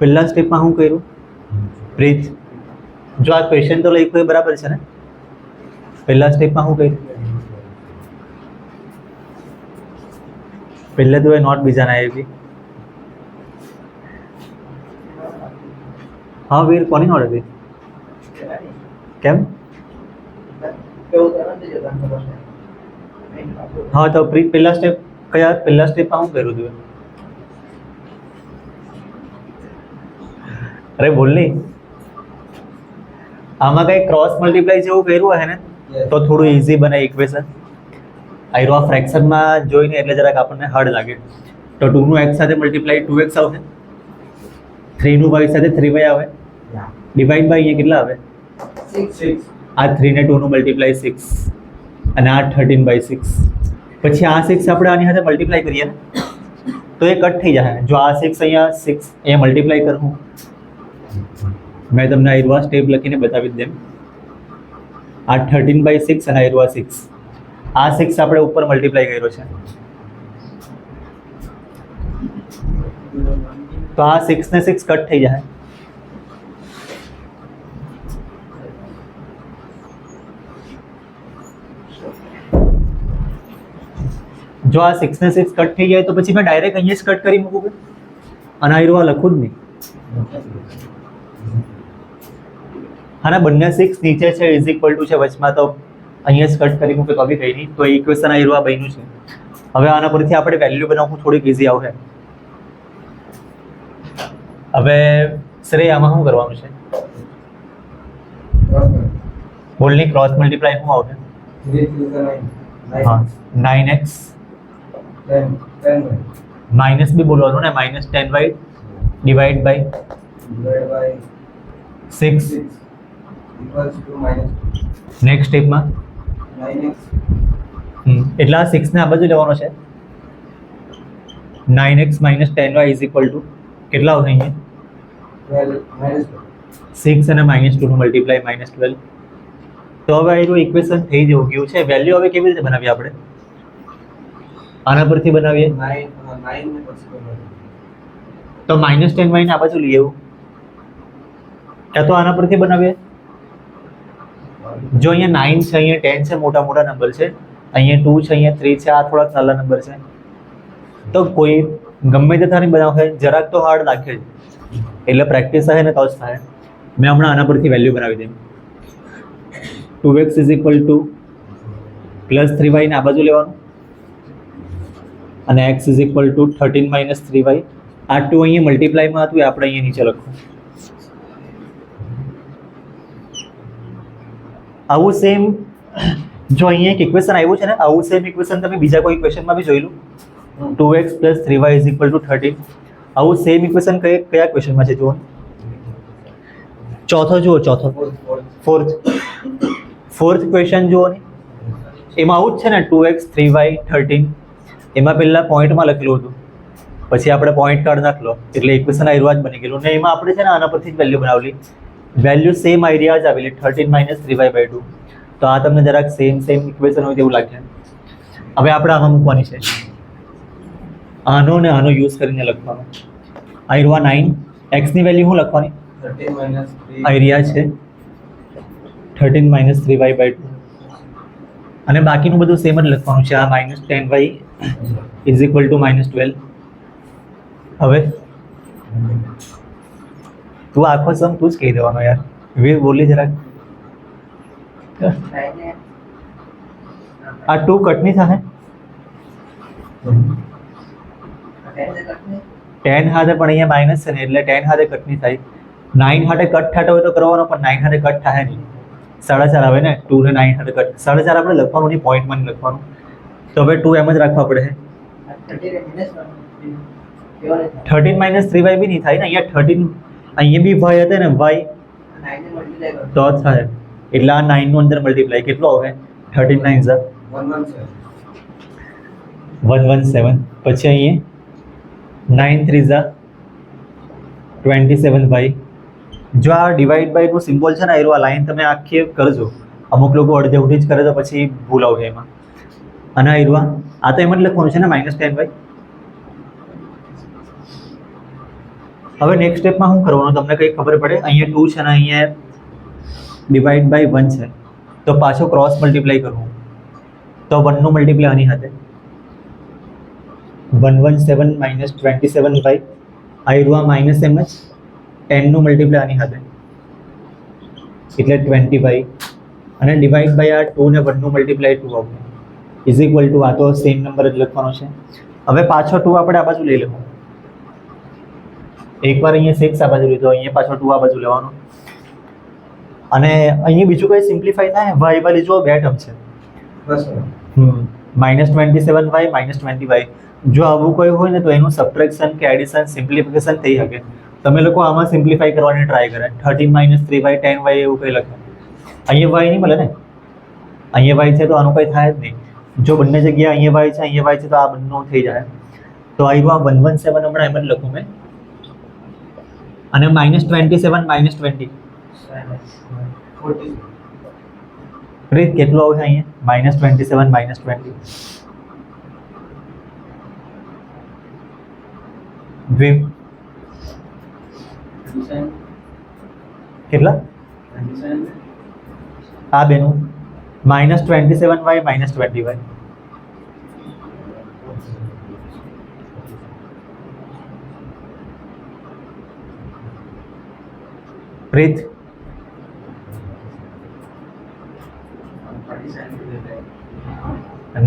પહેલા સ્ટેપમાં શું કર્યું? પ્રીત, જો આ ક્વેશ્ચન તો લખ્યું એ બરાબર છે ને? પહેલા સ્ટેપમાં શું કર્યું? પહેલે તો એ નોટ બીજાના આવી. હા વીર, કોની નોટ હતી? કેમ? હા તો પ્રીત પહેલા સ્ટેપ કયા? પહેલા સ્ટેપમાં શું કર્યું તું? અરે બોલ નહીં. આમાં કઈ ક્રોસ મલ્ટીપ્લાય જેવું કર્યું હે ને તો થોડું ઈઝી બને ઇક્વેશન. આયરો આ ફ્રેક્શનમાં જોઈને એટલે જરાક આપણને હાર્ડ લાગે. તો 2 નું x સાથે મલ્ટીપ્લાય 2x આવશે, 3 નું y સાથે 3y આવે, ડિવાઈડ બાય અહીંયા કેટલા આવે? 6. આ 3 ને 2 નું મલ્ટીપ્લાય 6 અને આ 13/6. પછી આ 6 આપણે આની સાથે મલ્ટીપ્લાય કરીએ ને તો એ કટ થઈ જાય. જો આ 6 અહીંયા મલ્ટીપ્લાય કરું, મેં તમને આયરવા સ્ટેપ લખીને બતાવી દેમ. આ 13/6 અને આયરવા 6. આ 6 આપણે ઉપર મલ્ટીપ્લાય કર્યો છે તો આ 6 ને 6 કટ થઈ જાય. જો આ 6 ને 6 કટ થઈ જાય તો પછી મેં ડાયરેક્ટ અહીંયા જ કટ કરી મૂકું અને આયરવા લખું જ નહીં. હા ના, બંને 6 નીચે છે ઇઝ ઇક્વલ ટુ છે વચમાં, તો અહીંયા જ કટ કરી મૂકે તો બી કંઈ નહીં. તો ઇક્વેશન આયરવા બન્યું છે. હવે આના પરથી આપણે વેલ્યુ બનાવવું થોડીક ઇઝી આવશે. હવે શ્રેય આમાં શું કરવાનું છે? બોલની ક્રોસ મલ્ટીપ્લાય શું આવશે? હા, 9x માઇનસ બી બોલવાનું ને, -10y ડિવાઈડ બાય 6. નેક્સ્ટ સ્ટેપમાં એટલે આ 6 ને આ બાજુ લેવાનો છે. 9x - 10y is equal two કેટલા આવશે અહીંયા? 6 અને -2 નું મલ્ટીપ્લાય -12. તો હવે આનું ઇક્વેશન થઈ જવું ગયું છે. વેલ્યુ હવે કેવી રીતે બનાવીએ આપણે? આના પરથી બનાવીએ તો -10y ને આ બાજુ લઈ આવું, ક્યાં તો આના પરથી બનાવીએ. જો અહીંયા 9 છે, અહીંયા 10 છે, મોટા મોટા નંબર છે, અહીંયા 2 છે, અહીંયા 3 છે, આ થોડાક નાના નંબર છે. તો કોઈ ગમે તે થાની બનાવે જરાક તો હાર્ડ લાગે જ, એટલે પ્રેક્ટિસ થાય ને તો જ થાય. મેં હમણાં આના પરથી વેલ્યુ બનાવી દઉં. 2x = +3y ને આ બાજુ લેવાનું અને x = 13 - 3y. આ 2 અહીંયા મલ્ટીપ્લાયમાં હતું, આપણે અહીંયા નીચે લખવું. આવું સેમ જો અહીંયા એક ઇક્વેશન આવ્યું છે ને, આવું સેમ ઇક્વેશન તમે બીજા કોઈ ઇક્વેશનમાં બી જોઈ લો. 2x + 3y = 13. આવું સેમ ઇક્વેશન કયા ક્વેશ્ચનમાં છે જુઓ? ચોથો જુઓ, ચોથો ફોર્થ ક્વેશ્ચન જુઓ ને, એમાં આવું જ છે ને 2x 3y 13. એમાં પહેલા પોઈન્ટમાં લખેલું હતું, પછી આપણે પોઈન્ટ કાર્ડ નાખલો એટલે ઇક્વેશન આયરવા જ બની ગયેલું. ને એમાં આપણે છે ને આના પરથી જ વેલ્યુ બનાવેલી, વેલ્યુ સેમ આઈડિયા જ આવેલી 13 - 3y/2. તો આ તમને જરાક સેમ ઇક્વેશન હોય તેવું લાગે. હવે આપણે આમાં મૂકવાની છે, આનો ને આનો યુઝ કરીને લખવાનો. આયરવા 9, x ની વેલ્યુ શું લખવાની? 13 - 3 આઈડિયા છે 13 - 3y/2 અને બાકીનું બધું સેમ જ લખવાનું છે. આ -10y = -12. હવે તું આખો સમ તું જ કહી દેવાનો યાર. વીર બોલી જરાક. આ 2 કટ નહીં થાય? 10 હાથે પણ અહીંયા માઇનસ છે ને એટલે 10 હાથે કટ નહીં થાય. 9 હાથે કટ થતો હોય તો કરવાનો, પણ 9 હાથે કટ થાય નહીં. 4.5 આવે ને, 2 ને 9 હાથે કટ. 4.5 આપણે લખવાનું નહીં, પોઈન્ટમાં નહીં લખવાનું. તો હવે 2 એમ જ રાખવા પડે. 13 - 3y બી નહીં થાય ને, અહીંયા 13 અહીંયા બી y હતા ને, y તો જ થાય. એટલે આ 9 નું અંદર મલ્ટીપ્લાય કેટલો આવે? 13 9 = 117. પછી અહીંયા 9 3 = 27y. જો આ ડિવાઈડ બાય નું સિમ્બોલ છે ને, એરો આ લાઈન તમે આખી કરજો. અમુક લોકો અડધે ઉડી જ કરે તો પછી ભૂલ આવશે એમાં. અને એરવા આ તો એમ જ લખવાનું છે ને -10y. હવે નેક્સ્ટ સ્ટેપમાં શું કરવાનું તમને કંઈ ખબર પડે, અહીંયા 2 છે ને અહીંયા ડિવાઈડ બાય 1 છે, તો પાછો ક્રોસ મલ્ટીપ્લાય કરવું. તો 1 નું મલ્ટીપ્લાય આની સાથે 117 માઇનસ 27 બાય આયરુઆ માઇનસ એમ જ 10 નું મલ્ટીપ્લાય આની સાથે એટલે 20 બાય અને ડિવાઈડ બાય આ 2 ને 1 નું મલ્ટીપ્લાય 2 આવશે ઇઝ ઇક્વલ ટુ આ તો સેમ નંબર જ લખવાનો છે. હવે પાછો 2 આપણે આ બાજુ લઈ લેવું. એકવાર અહીંયા 6 આ બાજુ લીધો, અહીંયા પાછો 2 આ બાજુ લેવાનો અને અહીંયા બીજું કંઈ સિમ્પ્લિફાય થાય વાય વાળી જો બે ટર્મ છે -27y -20y. જો આવું કોઈ હોય ને તો એનું સબટ્રેક્શન કે એડિશન સિમ્પ્લિફિકેશન થઈ શકે. તમે લોકો આમાં સિમ્પ્લિફાય કરવાની ટ્રાય કરે 13 - 3y 10y એવું કંઈ લખે. અહીંયા y નહીં મળે ને, અહીંયા y છે તો આનું કંઈ થાય જ નહીં. જો બંને જગ્યાએ અહીંયા y છે અહીંયા y છે તો આ બંનેનું થઈ જાય. તો આવ્યું આ 117 હમણાં એમ જ લખું મેં અને -27 -20 રીત કેટલું આવશે અહીંયા -27 -20 દ્વિમ કેટલા આ બેનું -27y -20y પ્રીત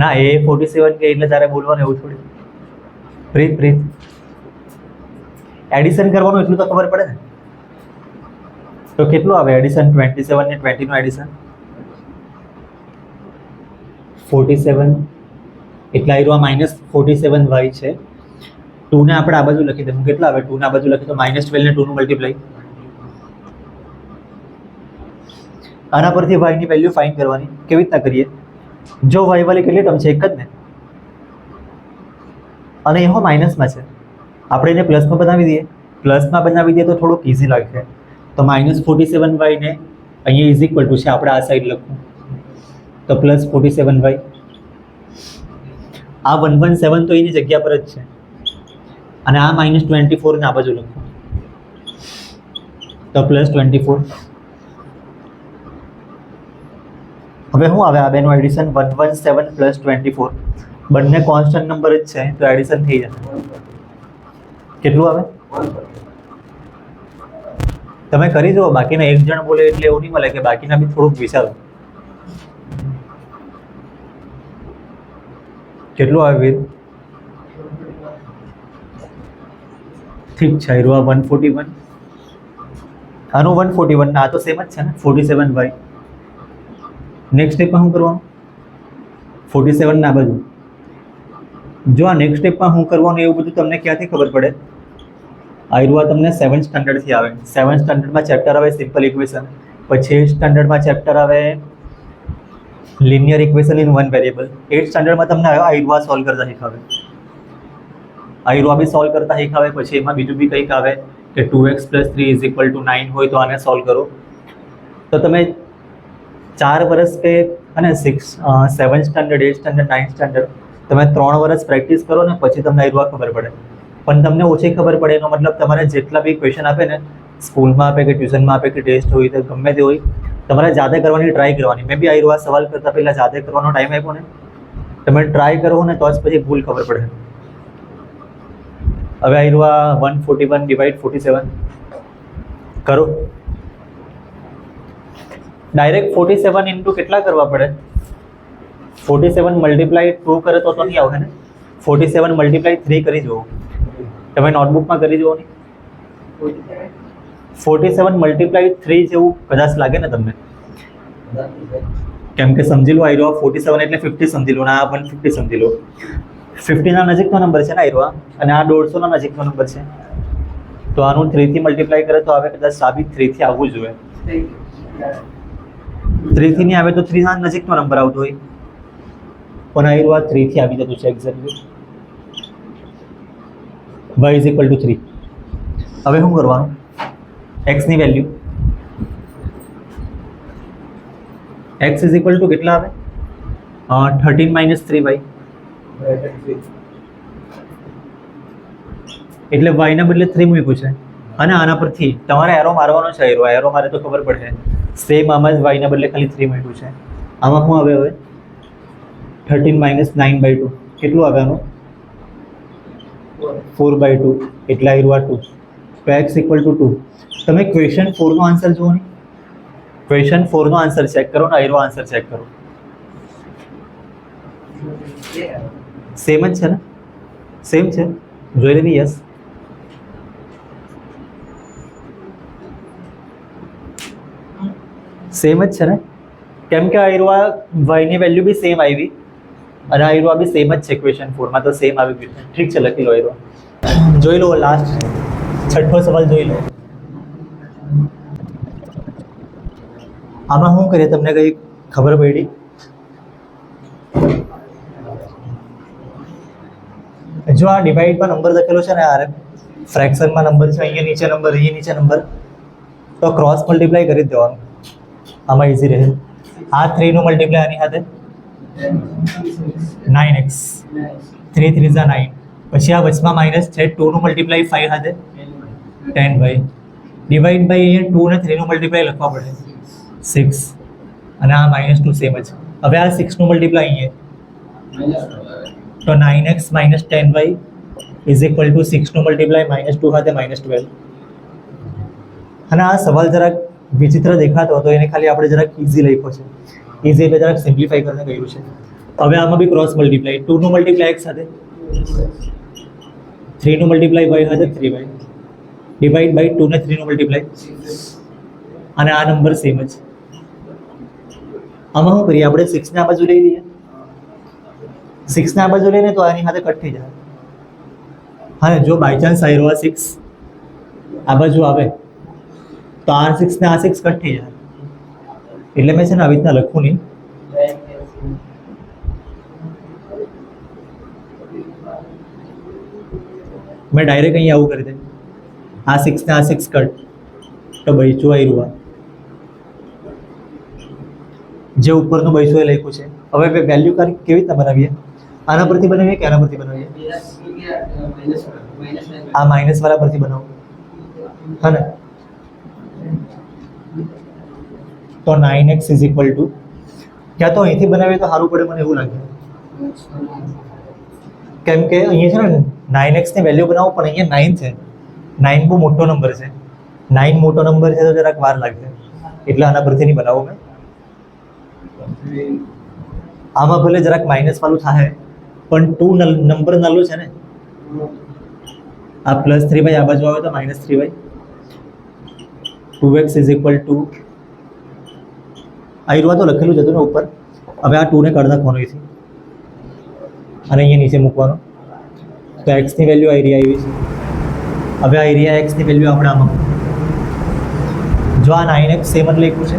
ના એ 47 કે એટલે તારે બોલવાનું એવું થોડી. પ્રીત પ્રીત એડિશન કરવાનું એટલું તો ખબર પડે ને. તો કેટલું આવે એડિશન 27 ને 20 નું એડિશન 47 એટલે આવ્યું આ -47y છે. 2 ને આપણે આ બાજુ લખી દઉં કેટલા આવે 2 ને આ બાજુ લખી તો -12 ને 2 નું મલ્ટીપ્લાય. આના પરથી y ની વેલ્યુ ફાઇન્ડ કરવાની. કેવી રીતના કરીએ? જો y વાળી કેટલી ટર્મ છે એક જ ને અને એનો માઇનસમાં છે આપણે એને પ્લસમાં બનાવી દઈએ. પ્લસમાં બનાવી દઈએ તો થોડુંક ઇઝી લાગશે. તો -47y ને અહીંયા ઇઝ ઇક્વલ ટુ છે આપણે આ સાઈડ લખવું તો +47y. આ 117 તો એની જગ્યા પર જ છે અને આ -24 ને આ બાજુ લખવું તો +24. હવે શું આવે આ બેનું એડિશન 117 + 24 બંને કોન્સ્ટન્ટ નંબર જ છે તો એડિશન થઈ જશે. કેટલું આવે તમે કરી જુઓ. બાકીના એક જણ બોલે એટલે એવું નહીં મળે કે બાકીના બી થોડુંક વિચારો. કેટલું આવે વીર? ઠીક છે આ 141 આનું 141 આ તો સેમ જ છે ને 47y. નેક્સ્ટ સ્ટેપમાં શું કરવાનું 47 ના બાજુ. જો આ નેક્સ્ટ સ્ટેપમાં શું કરવાનું એવું બધું તમને ક્યાંથી ખબર પડે? આ તમને 7th સ્ટાન્ડર્ડથી આવે. 7th સ્ટાન્ડર્ડમાં ચેપ્ટર આવે સિમ્પલ ઇક્વેશન, પછી 8th સ્ટાન્ડર્ડમાં ચેપ્ટર આવે linear equation in one variable. 8th સ્ટાન્ડર્ડમાં તમને આયરુઆ સોલ્વ કરતા શીખાવે. આયરુઆ બી સોલ્વ કરતા શીખાવે. પછી એમાં બીજું બી કંઈક આવે કે 2x + 3 = 9 હોય તો આને સોલ્વ કરો. તો તમે 4 વર્ષ કે અને 7th standard 8th standard 9th standard તમે 3 વર્ષ પ્રેક્ટિસ કરો ને પછી તમને આયરુઆ ખબર પડે. પણ તમને ઓછી ખબર પડે એનો મતલબ તમારે જેટલા બી ક્વેશ્ચન આપે ને સ્કૂલમાં આપે કે ટ્યુશનમાં આપે કે ટેસ્ટ હોય તો ગમે તે હોય તમારે જાતે કરવાની ટ્રાય કરવાની. મેં બી આયરુઆ સવાલ કરતાં પહેલાં જાતે કરવાનો ટાઈમ આપ્યો ને તમે ટ્રાય કરો ને તો જ પછી ભૂલ ખબર પડે. હવે આયરુઆ 141 ડિવાઈડ 47 કરો. ડાયરેક્ટ 47 ઇન્ટુ કેટલા કરવા પડે? 47 મલ્ટીપ્લાય 2 કરે તો નહીં આવે ને. 47 મલ્ટીપ્લાય 3 કરી જુઓ. તમે નોટબુકમાં કરી જુઓ ને. 47 મલ્ટીપ્લાય 3 જેવું કદાચ લાગે ને તમને. કેમ કે સમજી લો આયરુઆ 47 એટલે 50 સમજી લો ને આ 150 સમજી લો. 50 ના નજીકનો નંબર છે ને આયરુઆ અને આ 150 ના નજીકનો નંબર છે. તો આનું 3 થી મલ્ટીપ્લાય કરે તો આવે કદાચ સાબિત 3 થી આવવું જોઈએ. 3 થી નહીં આવે તો 3 ના નજીકનો નંબર આવતો હોય પણ આયરુઆ 3 થી આવી જતું છે એક્ઝેક્ટલી. y = 3. હવે શું કરવાનું? x ની વેલ્યુ x = કેટલા આવે 13 - 3y એટલે y ના બદલે 3 મૂક્યું છે અને આના પરથી તમારે એરો મારવાનો છે. એરો મારે તો ખબર પડશે. સેમ આમાં જ વાયના બદલે ખાલી 3 મળ્યું છે. આમાં શું આવે હવે 13 - 9/2 કેટલું આવે આનું 4/2 એટલે આયરું આ 2. તો x = 2. તમે ક્વેશ્ચન 4 નો આન્સર જુઓ ને. ક્વેશ્ચન 4 નો આન્સર ચેક કરો ને આયરો આન્સર ચેક કરો. સેમ જ છે ને? સેમ છે, જોઈ લેની. યસ, સેમ જ છે ને, કેમ કે આયરો વાયની વેલ્યુ બી સેમ આવી અને આયરો બી સેમ જ છે. ક્વેશ્ચન 4 માં તો સેમ આવી ગયું છે. ઠીક છે, લખી લો આયરો. જોઈ લો લાસ્ટ 6થો સવાલ જોઈ લો. આમાં શું કરીએ તમને કઈ ખબર પડી? જો આ ડિવાઇડમાં નંબર લખેલો છે ને, આર ફ્રેક્શનમાં નંબર છે, અહીંયા નીચે નંબર, અહીંયા નીચે નંબર, તો ક્રોસ મલ્ટીપ્લાય કરી જ દેવાનું. આમાં ઇઝી રહે. આ 3 નું મલ્ટીપ્લાય આની સાથે 9x, 3 3 = 9. પછી આ વચમાં માઇનસ છે, 2 નું મલ્ટીપ્લાય 5 સાથે 10y. ડિવાઈડ બાય અહીંયા 2 ને 3 નું મલ્ટીપ્લાય લખવા પડે 6 અને આ -2 સેમ જ. હવે આ 6 નું મલ્ટીપ્લાય અહીંયા તો 9x - 10y = 6 નું મલ્ટીપ્લાય -2 સાથે -12. અને આ સવાલ જરાક વિચિત્ર દેખાતો હતો, એને ખાલી આપણે જરાક ઇઝી લખ્યો છે. ઇઝી એટલે જરાક સિમ્પ્લિફાઈ કરીને કર્યું છે. હવે આમાં બી ક્રોસ મલ્ટીપ્લાય, 2 નું મલ્ટીપ્લાય x સાથે, 3 નું મલ્ટીપ્લાય y સાથે 3y, ડિવાઈડ બાય 2 ને 3 નું મલ્ટીપ્લાય, અને આ નંબર સેમ જ. આમાં શું કરીએ આપણે? 6 ને આ બાજુ લઈ લઈએ. 6 ને આ બાજુ લઈને તો આની સાથે કટ થઈ જાય. હા, જો બાય ચાન્સ આયરો આ 6 આ બાજુ આવે તો આ 6 ને આ 6 કટ થઈ જાય. એટલે મેં છે ને આવી રીતના લખું નહીં. મેં ડાયરેક્ટ અહીંયા આવું કરી દે. આ 6 ને આ 6 કટ તો બચું આયરું. જે ઉપરનું બચું એ લખ્યું છે. હવે વેલ્યુ કેવી રીતના બનાવીએ? આના પરથી બનાવીએ કે આના પરથી બનાવીએ? આ માઇનસ વાળા પરથી બનાવો. હા ને, તો 9x = ક્યાં તો અહીંથી બનાવીએ તો સારું પડે મને એવું લાગે. કેમ કે અહીંયા છે ને 9x ની વેલ્યુ બનાવો, પણ અહીંયા 9 છે. 9 બહુ મોટો નંબર છે. 9 મોટો નંબર છે તો જરાક વાર લાગશે, એટલે આના પરથી નહીં બનાવો મેં. આમાં ભલે જરાક માઇનસ વાળું થાય, પણ 2 નંબર નાનું છે ને. આ +3y આ બાજુ આવે તો -3y. 2x = આયરું તો લખેલું જ હતું ને ઉપર. હવે આ 2 ને કાઢી નાખવાનું અહીંથી અને અહીંયા નીચે મૂકવાનું. તો x ની વેલ્યુ આવી છે. હવે આ એરિયા x ની વેલ્યુ આપણે આમાં, જો આ 9x સેમ જ લખ્યું છે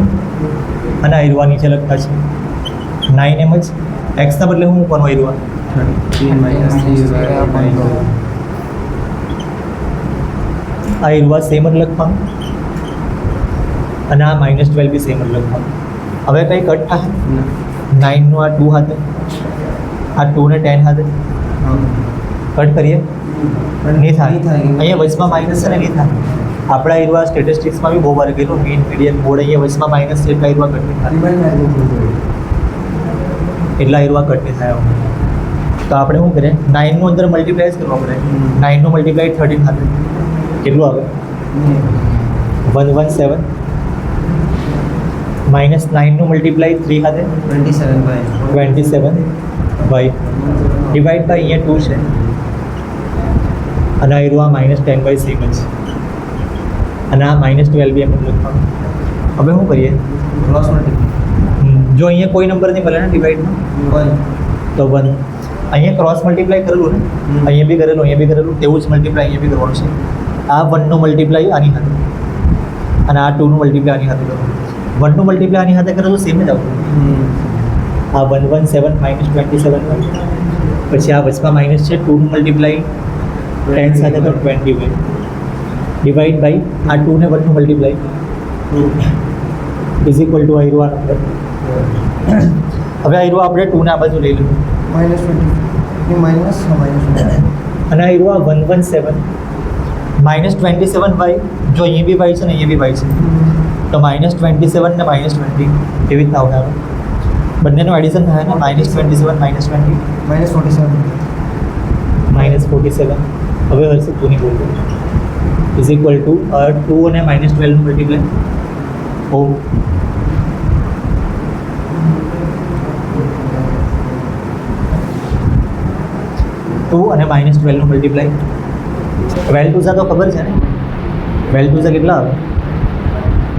અને આયરું નીચે લખતા છે 9m જ. x ના બદલે હું મૂકવાનું આયરું? આયરું સેમ જ લખવાનું અને આ -12 બી સેમ જ લખવાનું. હવે કંઈ કટ થાય? 9 નું આ 2 હાથે, આ 2 ને 10 હાથે કટ કરીએ નહીં થાય. અહીંયા વચમાં માઇનસ છે ને, નહીં થાય. આપણા આયરું સ્ટેટિસ્ટિક્સમાં બી બહુ વાર ગયેલું. મીન મીડિયન બોર્ડ અહીંયા વચમાં માઇનસ છે એટલે આયરું કટ નહીં થાય. એટલે આયરું કટ નહીં થાય. તો આપણે શું કરીએ? 9 નું અંદર મલ્ટીપ્લાય જ કરવા પડે. 9 નું મલ્ટીપ્લાય 13 સાથે કેટલું આવે? 117. -9 નું મલ્ટીપ્લાય 3 સાથે 27 બાય ડિવાઈડ બાય અહીંયા 2 છે અને આયરું -10/6 જ અને આ -12 બી એમ લખવાનું. હવે શું કરીએ? Cross multiply. જો અહીંયા કોઈ નંબર નહીં મળે ને ડિવાઈડમાં, તો 1. અહીંયા ક્રોસ મલ્ટીપ્લાય કરેલું ને, અહીંયા બી કરેલું, અહીંયા બી કરેલું, તેવું જ મલ્ટીપ્લાય અહીંયા બી કરવાનું છે. આ 1 નું મલ્ટીપ્લાય આની સાથે અને આ 2 નું મલ્ટીપ્લાય આની સાથે કરવાનું. 1 નું મલ્ટીપ્લાય આની સાથે કરેલું સેમ જ આવતું. આ 117 -27 પછી આ વચમાં માઇનસ છે. 2 નું મલ્ટીપ્લાય 10 સાથે તો 20 ડિવાઈડ બાય આ 2 ને 1 નું મલ્ટીપ્લાય = આયરું આ નંબર. હવે આયરું આપણે 2 ને આ બાજુ લઈ લીધું -20 અને આયરું 117 -27y, જો અહીંયા બી y છે ને અહીંયા બી y છે, તો -27 ને -20 એવી રીતના આવશે. બંનેનું એડિશન થાય ને, -27 -20 -47. હવે હર્ષિત તું નહીં બોલતો. ઇઝ ઇક્વલ ટુ 2 અને -12 મલ્ટીપ્લાય ઓ 2 અને -12 મલ્ટીપ્લાય 12 ટુ તો ખબર છે ને, 12 ટુ કેટલા આવે?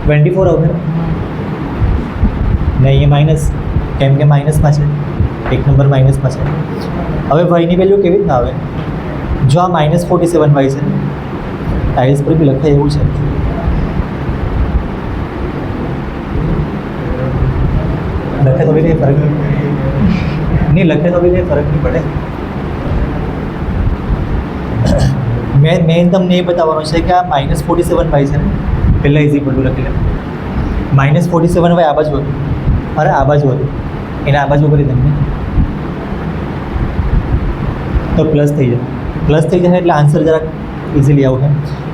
24 આવશે ને, અહીંયા માઇનસ, કેમ કે માઇનસમાં છે, એક નંબર માઇનસમાં છે. હવે વાયની વેલ્યુ કેવી રીતના આવે? જો આ -47y છે, ટાઇલ્સ પર બી લખાય એવું છે. લખે તો બી કંઈ ફરક નહીં, લખે તો બી કંઈ ફરક નહીં પડે. મેન તમને એ બતાવવાનું છે કે આ -47y છે ને, પહેલાં ઇઝી પડું લખી લે. -47y આ બાજુ હતું, અરે આ બાજુ હતું, એને આ બાજુ કરી તમને તો પ્લસ થઈ જાય. પ્લસ થઈ જાય એટલે આન્સર જરાક ઇઝીલી આવશે.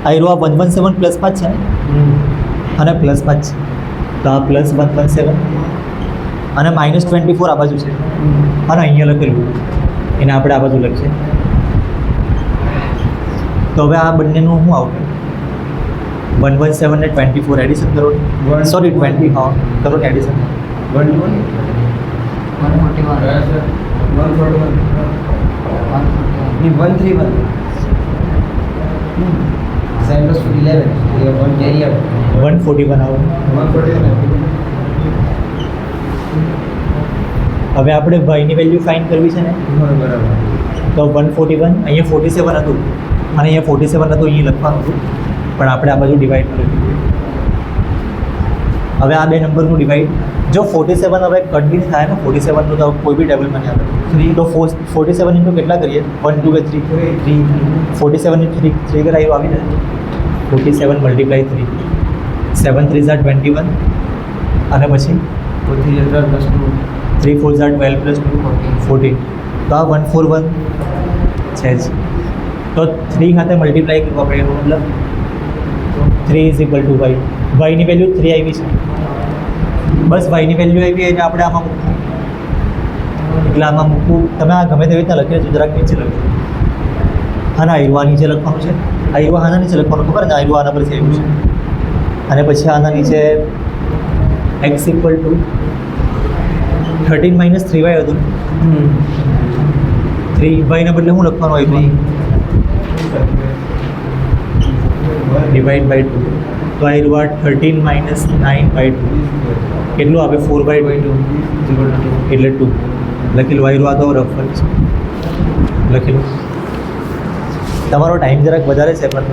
આ એરો આ 117 પ્લસમાં જ છે અને પ્લસમાં જ છે, તો આ +117 અને -24 આ બાજુ છે અને અહીંયા લખેલું એને આપણે આ બાજુ લખીએ. તો હવે આ બંનેનું શું આવશે? 117 ને 24 એડિશન કરો, સોરી 20, હા કરો એડિશન. 141 આવો. હવે આપણે વાયની વેલ્યુ ફાઇન્ડ કરવી છે ને, તો 141, અહીંયા 47 હતું અને અહીંયા 47 હતું, અહીં લખવાનું હતું, પણ આપણે આ બાજુ ડિવાઈડ કરી. હવે આ બે નંબરનું ડિવાઈડ, જો 47 હવે કટ બી થાય ને, 47નું તો કોઈ બી ટેબલમાં નહીં આવે, તો 47 ઇન્ટુ કેટલા કરીએ? 1 2 કે 3, 47 ઇન્ટુ 3 કરાયું આવી જાય. 47 મલ્ટીપ્લાય 3, 7 3 ઝા 21 અને પછી 3 4 ઝા 12 પ્લસ 2 14. તો આ 141 છે જ. તો 3 ખાતે મલ્ટીપ્લાય કરવા પડે, એનો મતલબ 3 ઇઝ ઇક્વલ ટુ y. વાયની વેલ્યુ 3 આવી છે, બસ વાયની વેલ્યુ આવી એટલે આપણે આમાં મૂકવું. એટલે આમાં મૂકવું, તમે આ ગમે તેવી રીતના લખી લેજો, જરાક નીચે લખજો. હા ના, આયરું આ નીચે લખવાનું છે, આયરું આના નીચે લખવાનું, ખબર ને, આયરું આના પરથી આવ્યું છે. અને પછી આના નીચે x ઇક્વલ ટુ 13 - 3y હતું, 3y બદલે શું લખવાનું આવ્યું? Divide by 2. તો આ રહ્યું 13 - 9/2 કેટલું આવે? 4/2 એટલે 2 લખી લો. આ તો રફ છે, લખી લો. તમારો ટાઈમ જરાક વધારે છે પણ